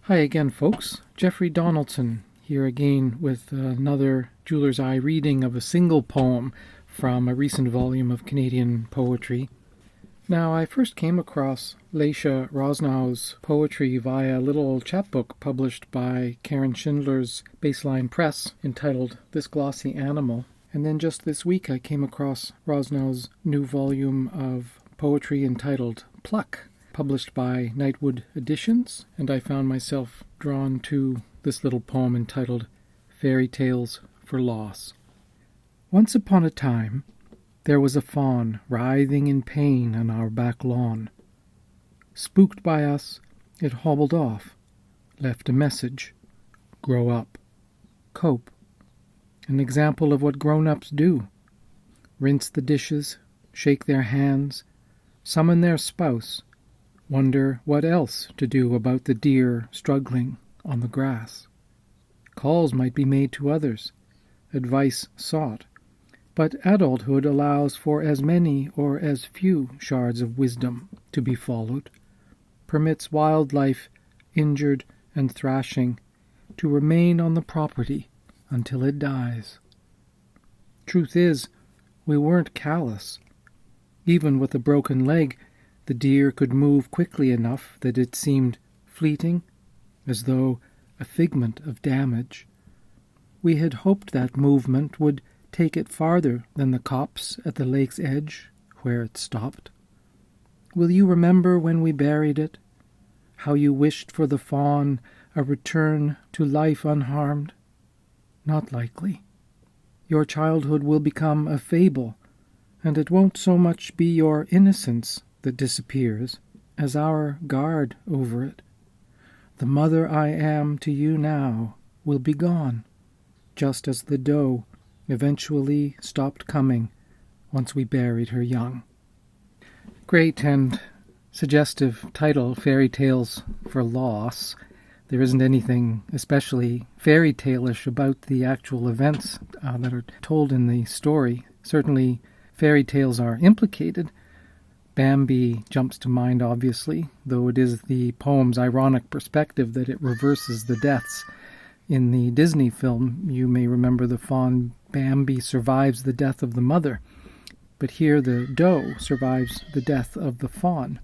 Hi again, folks. Jeffrey Donaldson here again with another Jeweler's Eye reading of a single poem from a recent volume of Canadian poetry. Now, I first came across Laisha Rosnau's poetry via a little chapbook published by Karen Schindler's Baseline Press entitled This Glossy Animal. And then just this week I came across Rosnau's new volume of poetry entitled Pluck, published by Nightwood Editions, and I found myself drawn to this little poem entitled Fairy Tales for Loss. Once upon a time, there was a fawn writhing in pain on our back lawn. Spooked by us, it hobbled off, left a message: grow up, cope. An example of what grown-ups do: rinse the dishes, shake their hands, summon their spouse, wonder what else to do about the deer struggling on the grass. Calls might be made to others, advice sought, but adulthood allows for as many or as few shards of wisdom to be followed, permits wildlife, injured and thrashing, to remain on the property until it dies. Truth is, we weren't callous. Even with a broken leg, the deer could move quickly enough that it seemed fleeting, as though a figment of damage. We had hoped that movement would take it farther than the copse at the lake's edge, where it stopped. Will you remember when we buried it? How you wished for the fawn a return to life unharmed? Not likely. Your childhood will become a fable, and it won't so much be your innocence that disappears as our guard over it. The mother I am to you now will be gone, just as the doe eventually stopped coming once we buried her young. Great and suggestive title, Fairy Tales for Loss. There isn't anything especially fairy tale-ish about the actual events that are told in the story. Certainly fairy tales are implicated. Bambi jumps to mind, obviously, though it is the poem's ironic perspective that it reverses the deaths. In the Disney film, you may remember the fawn Bambi survives the death of the mother, but here the doe survives the death of the fawn.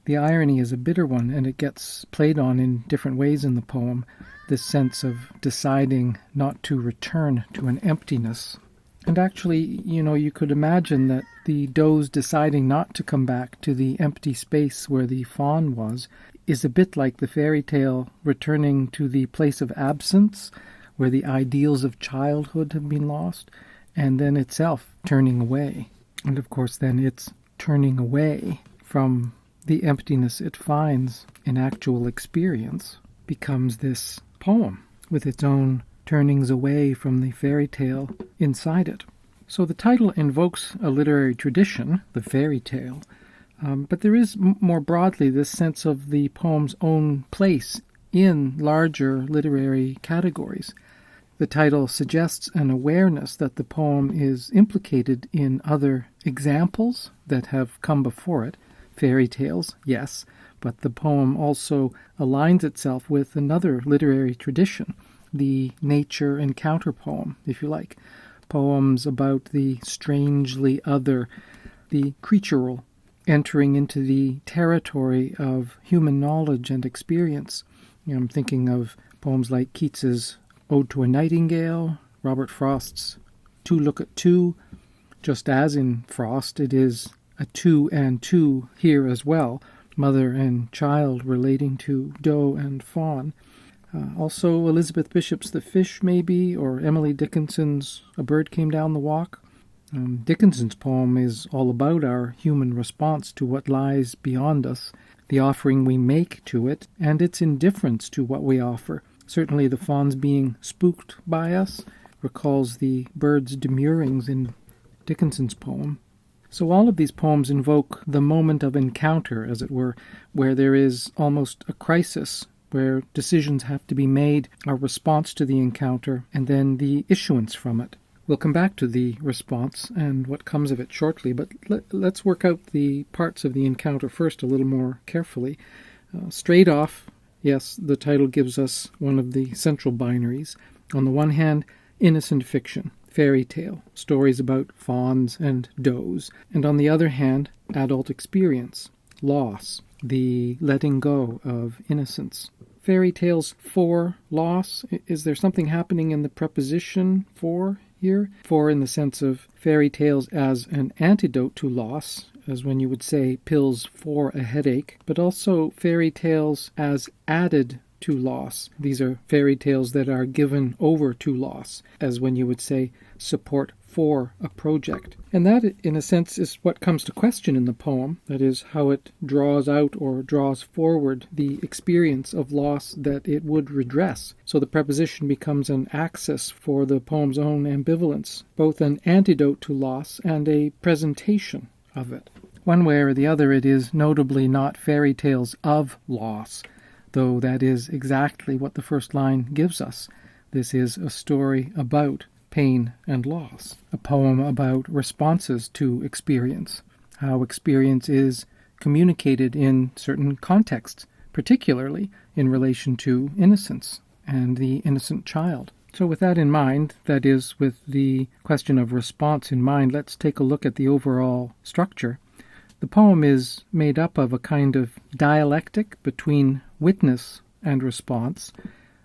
The irony is a bitter one, and it gets played on in different ways in the poem, this sense of deciding not to return to an emptiness. And actually, you could imagine that the doe's deciding not to come back to the empty space where the fawn was is a bit like the fairy tale returning to the place of absence, where the ideals of childhood have been lost, and then itself turning away. And of course, then it's turning away from the emptiness it finds in actual experience becomes this poem with its own turnings away from the fairy tale inside it. So the title invokes a literary tradition, the fairy tale, but there is more broadly this sense of the poem's own place in larger literary categories. The title suggests an awareness that the poem is implicated in other examples that have come before it. Fairy tales, yes, but the poem also aligns itself with another literary tradition, the nature encounter poem, if you like. Poems about the strangely other, the creatural, entering into the territory of human knowledge and experience. I'm thinking of poems like Keats's Ode to a Nightingale, Robert Frost's Two Look at Two. Just as in Frost, it is a two and two here as well, mother and child relating to doe and fawn. Also Elizabeth Bishop's The Fish, maybe, or Emily Dickinson's A Bird Came Down the Walk. Dickinson's poem is all about our human response to what lies beyond us, the offering we make to it, and its indifference to what we offer. Certainly the fawn's being spooked by us recalls the bird's demurrings in Dickinson's poem. So all of these poems invoke the moment of encounter, as it were, where there is almost a crisis, where decisions have to be made, our response to the encounter, and then the issuance from it. We'll come back to the response and what comes of it shortly, but let's work out the parts of the encounter first a little more carefully. Straight off, Yes, the title gives us one of the central binaries. On the one hand, innocent fiction, fairy tale, stories about fawns and does. And on the other hand, adult experience, loss, the letting go of innocence. Fairy tales for loss? Is there something happening in the preposition for here? For in the sense of fairy tales as an antidote to loss, as when you would say pills for a headache, but also fairy tales as added to loss. These are fairy tales that are given over to loss, as when you would say support for a project. And that, in a sense, is what comes to question in the poem. That is, how it draws out or draws forward the experience of loss that it would redress. So the preposition becomes an axis for the poem's own ambivalence, both an antidote to loss and a presentation of it. One way or the other, it is notably not fairy tales of loss, though that is exactly what the first line gives us. This is a story about pain and loss, a poem about responses to experience, how experience is communicated in certain contexts, particularly in relation to innocence and the innocent child. So with that in mind, that is, with the question of response in mind, let's take a look at the overall structure. The poem is made up of a kind of dialectic between witness and response,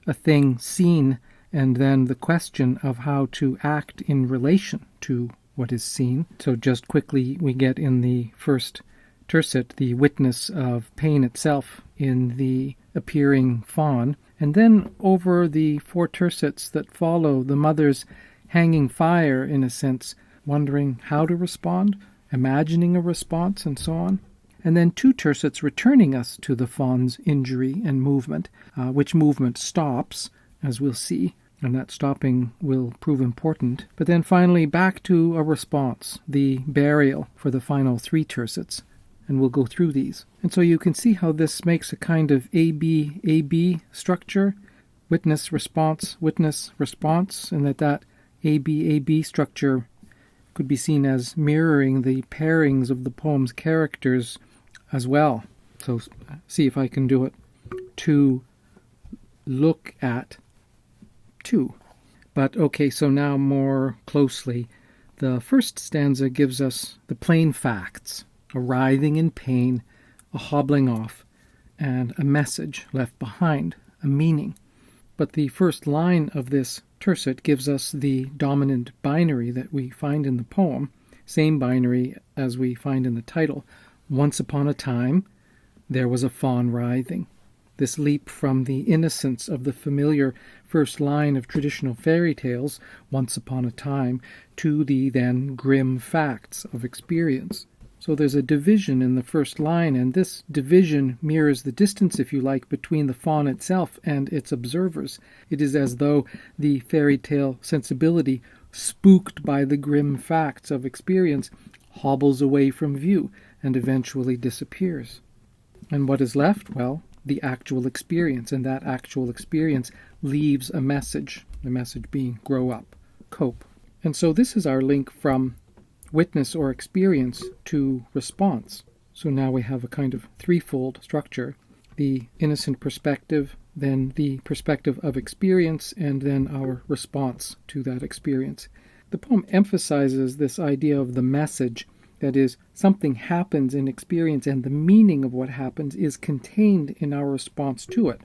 a thing seen, and then the question of how to act in relation to what is seen. So just quickly, we get in the first tercet the witness of pain itself in the appearing fawn, and then over the 4 tercets that follow, the mother's hanging fire, in a sense, wondering how to respond, imagining a response, and so on. And then 2 tercets returning us to the fawn's injury and movement, which movement stops, as we'll see, and that stopping will prove important. But then finally back to a response, the burial for the final 3 tercets, and we'll go through these. And so you can see how this makes a kind of A-B structure, witness, response, and that A-B structure could be seen as mirroring the pairings of the poem's characters as well. So see if I can do it. To look at 2. But okay, so now more closely. The first stanza gives us the plain facts, a writhing in pain, a hobbling off, and a message left behind, a meaning. But the first line of this tercet gives us the dominant binary that we find in the poem, same binary as we find in the title. Once upon a time, there was a fawn writhing. This leap from the innocence of the familiar first line of traditional fairy tales, once upon a time, to the then grim facts of experience. So there's a division in the first line, and this division mirrors the distance, if you like, between the fawn itself and its observers. It is as though the fairy tale sensibility, spooked by the grim facts of experience, hobbles away from view and eventually disappears. And what is left? Well, the actual experience, and that actual experience leaves a message, the message being grow up, cope. And so this is our link from witness or experience to response. So now we have a kind of threefold structure: the innocent perspective, then the perspective of experience, and then our response to that experience. The poem emphasizes this idea of the message. That is, something happens in experience, and the meaning of what happens is contained in our response to it.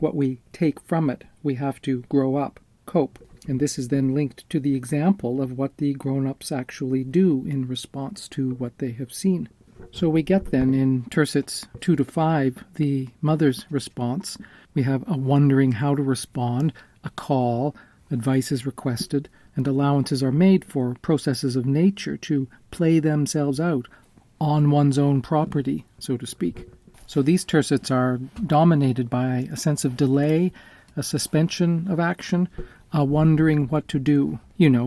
What we take from it, we have to grow up, cope. And this is then linked to the example of what the grown-ups actually do in response to what they have seen. So we get then in tercets 2 to 5, the mother's response. We have a wondering how to respond, a call, advice is requested, and allowances are made for processes of nature to play themselves out on one's own property, so to speak. So these tercets are dominated by a sense of delay, a suspension of action, a wondering what to do.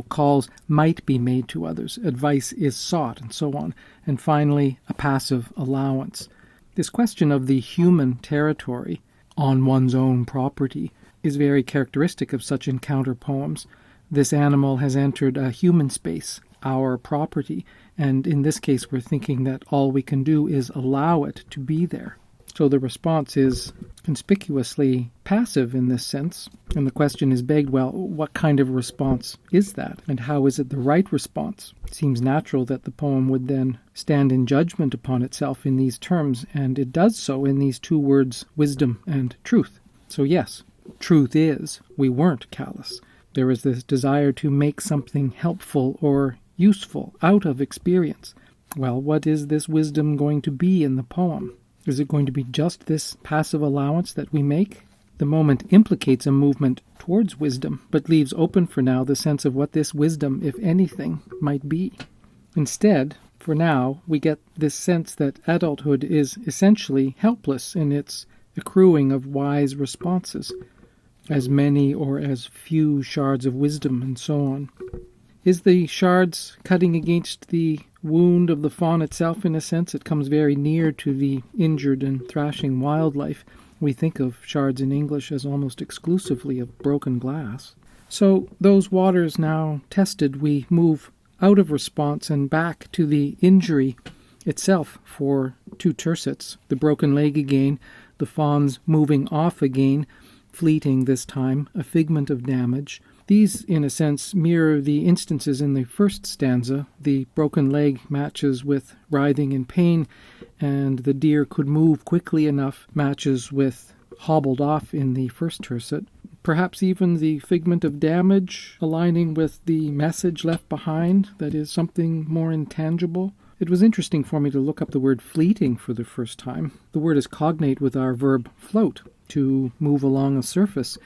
Calls might be made to others, advice is sought, and so on. And finally, a passive allowance. This question of the human territory on one's own property is very characteristic of such encounter poems. This animal has entered a human space, our property, and in this case we're thinking that all we can do is allow it to be there. So the response is conspicuously passive in this sense. And the question is begged, well, what kind of response is that? And how is it the right response? It seems natural that the poem would then stand in judgment upon itself in these terms, and it does so in these two words, wisdom and truth. So yes, truth is, we weren't callous. There is this desire to make something helpful or useful out of experience. Well, what is this wisdom going to be in the poem? Is it going to be just this passive allowance that we make? The moment implicates a movement towards wisdom, but leaves open for now the sense of what this wisdom, if anything, might be. Instead, for now, we get this sense that adulthood is essentially helpless in its accruing of wise responses, as many or as few shards of wisdom, and so on. Is the shards cutting against the wound of the fawn itself? In a sense, it comes very near to the injured and thrashing wildlife. We think of shards in English as almost exclusively of broken glass. So, those waters now tested, we move out of response and back to the injury itself for two tercets. The broken leg again, the fawn's moving off again, fleeting this time, a figment of damage. These, in a sense, mirror the instances in the first stanza. The broken leg matches with writhing in pain, and the deer could move quickly enough matches with hobbled off in the first tercet. Perhaps even the figment of damage aligning with the message left behind, that is, something more intangible. It was interesting for me to look up the word fleeting for the first time. The word is cognate with our verb float, to move along a surface.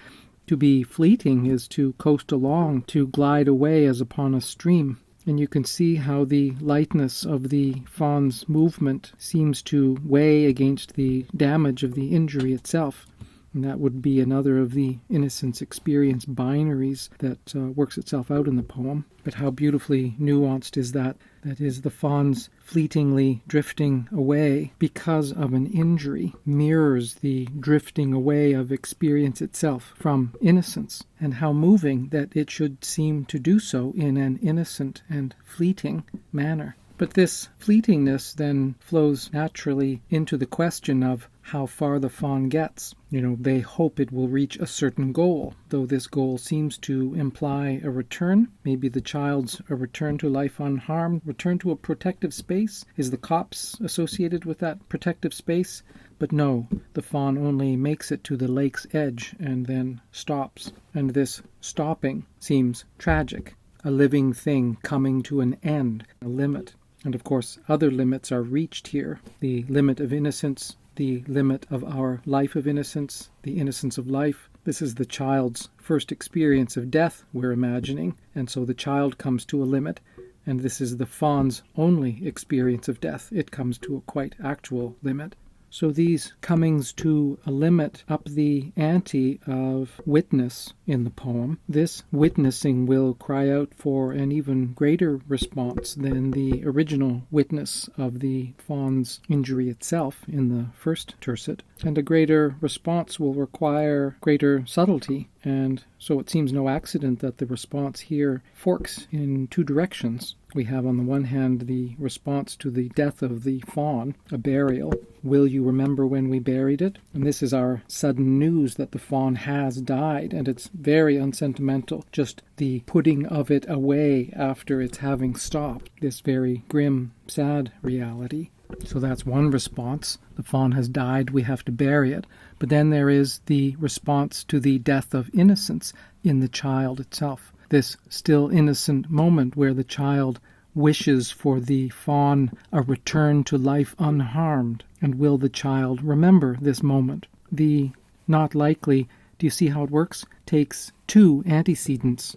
To be fleeting is to coast along, to glide away as upon a stream. And you can see how the lightness of the fawn's movement seems to weigh against the damage of the injury itself. And that would be another of the innocence experience binaries that works itself out in the poem. But how beautifully nuanced is that? That is, the fawn's fleetingly drifting away because of an injury mirrors the drifting away of experience itself from innocence, and how moving that it should seem to do so in an innocent and fleeting manner. But this fleetingness then flows naturally into the question of how far the fawn gets. They hope it will reach a certain goal, though this goal seems to imply a return. Maybe the child's a return to life unharmed, return to a protective space. Is the copse associated with that protective space? But no, the fawn only makes it to the lake's edge and then stops. And this stopping seems tragic. A living thing coming to an end, a limit. And of course, other limits are reached here. The limit of innocence, the limit of our life of innocence, the innocence of life. This is the child's first experience of death, we're imagining, and so the child comes to a limit, and this is the fawn's only experience of death. It comes to a quite actual limit. So these comings to a limit up the ante of witness in the poem. This witnessing will cry out for an even greater response than the original witness of the fawn's injury itself in the first tercet. And a greater response will require greater subtlety. And so it seems no accident that the response here forks in two directions. We have on the one hand the response to the death of the fawn, a burial. Will you remember when we buried it? And this is our sudden news that the fawn has died, and it's very unsentimental, just the putting of it away after its having stopped, this very grim, sad reality. So that's one response. The fawn has died, we have to bury it. But then there is the response to the death of innocence in the child itself. This still innocent moment where the child wishes for the fawn a return to life unharmed. And will the child remember this moment? The not likely, do you see how it works? Takes two antecedents.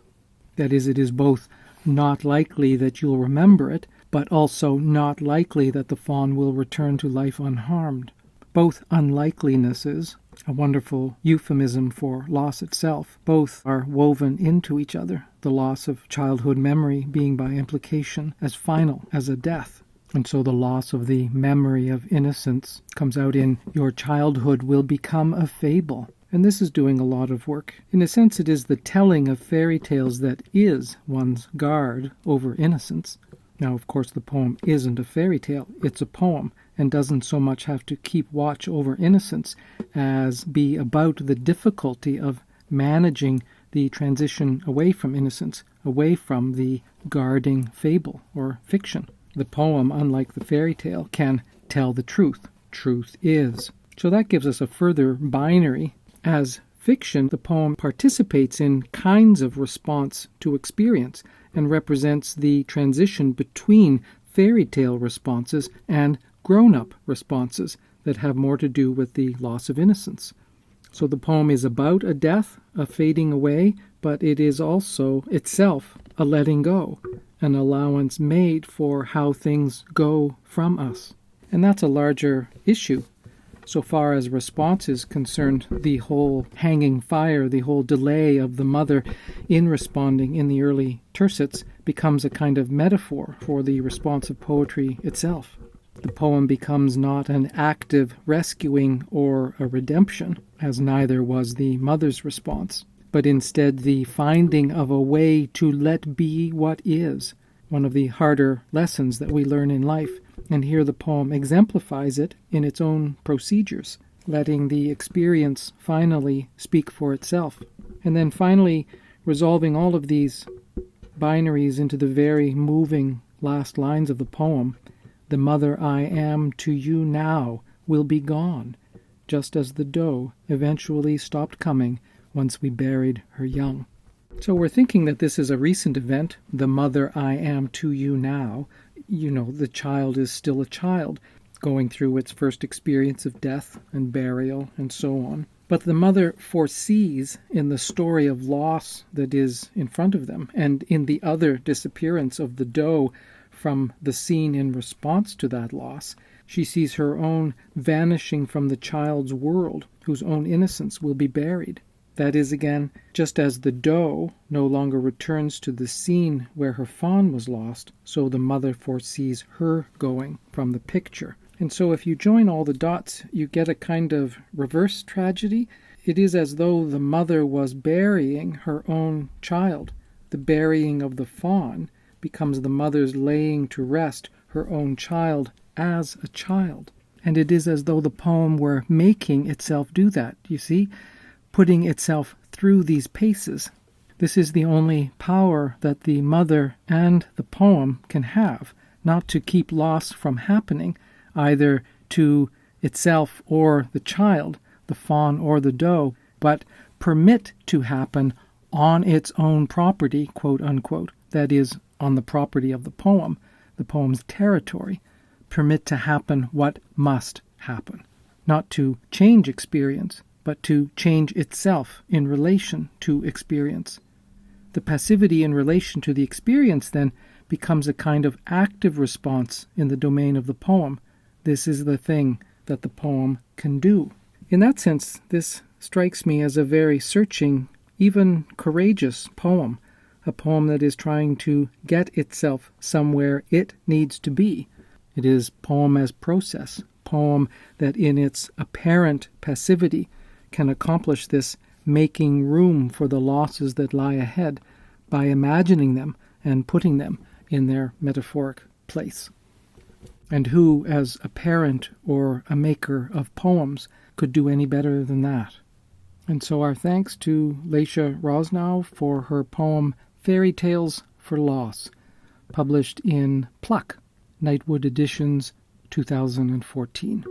That is, it is both not likely that you'll remember it, but also not likely that the fawn will return to life unharmed. Both unlikelinesses, a wonderful euphemism for loss itself, both are woven into each other, the loss of childhood memory being by implication as final as a death. And so the loss of the memory of innocence comes out in your childhood will become a fable. And this is doing a lot of work. In a sense, it is the telling of fairy tales that is one's guard over innocence. Now, of course, the poem isn't a fairy tale. It's a poem and doesn't so much have to keep watch over innocence as be about the difficulty of managing the transition away from innocence, away from the guarding fable or fiction. The poem, unlike the fairy tale, can tell the truth. Truth is. So that gives us a further binary. As fiction, the poem participates in kinds of response to experience and represents the transition between fairy tale responses and grown-up responses that have more to do with the loss of innocence. So the poem is about a death, a fading away, but it is also itself a letting go, an allowance made for how things go from us. And that's a larger issue. So far as response is concerned, the whole hanging fire, the whole delay of the mother in responding in the early tercets becomes a kind of metaphor for the response of poetry itself. The poem becomes not an active rescuing or a redemption, as neither was the mother's response, but instead the finding of a way to let be what is, one of the harder lessons that we learn in life. And here the poem exemplifies it in its own procedures, letting the experience finally speak for itself. And then finally resolving all of these binaries into the very moving last lines of the poem. The mother I am to you now will be gone, just as the doe eventually stopped coming once we buried her young. So we're thinking that this is a recent event, the mother I am to you now. You know, the child is still a child, going through its first experience of death and burial and so on. But the mother foresees in the story of loss that is in front of them, and in the other disappearance of the doe from the scene in response to that loss, she sees her own vanishing from the child's world, whose own innocence will be buried. That is, again, just as the doe no longer returns to the scene where her fawn was lost, so the mother foresees her going from the picture. And so if you join all the dots, you get a kind of reverse tragedy. It is as though the mother was burying her own child. The burying of the fawn becomes the mother's laying to rest her own child as a child. And it is as though the poem were making itself do that, you see, putting itself through these paces. This is the only power that the mother and the poem can have, not to keep loss from happening, either to itself or the child, the fawn or the doe, but permit to happen on its own property, quote unquote, that is, on the property of the poem's territory, permit to happen what must happen, not to change experience, but to change itself in relation to experience. The passivity in relation to the experience then becomes a kind of active response in the domain of the poem. This is the thing that the poem can do. In that sense, this strikes me as a very searching, even courageous poem, a poem that is trying to get itself somewhere it needs to be. It is poem as process, poem that in its apparent passivity can accomplish this making room for the losses that lie ahead by imagining them and putting them in their metaphoric place. And who, as a parent or a maker of poems, could do any better than that? And so our thanks to Laisha Rosnau for her poem Fairy Tales for Loss, published in Pluck, Nightwood Editions, 2014.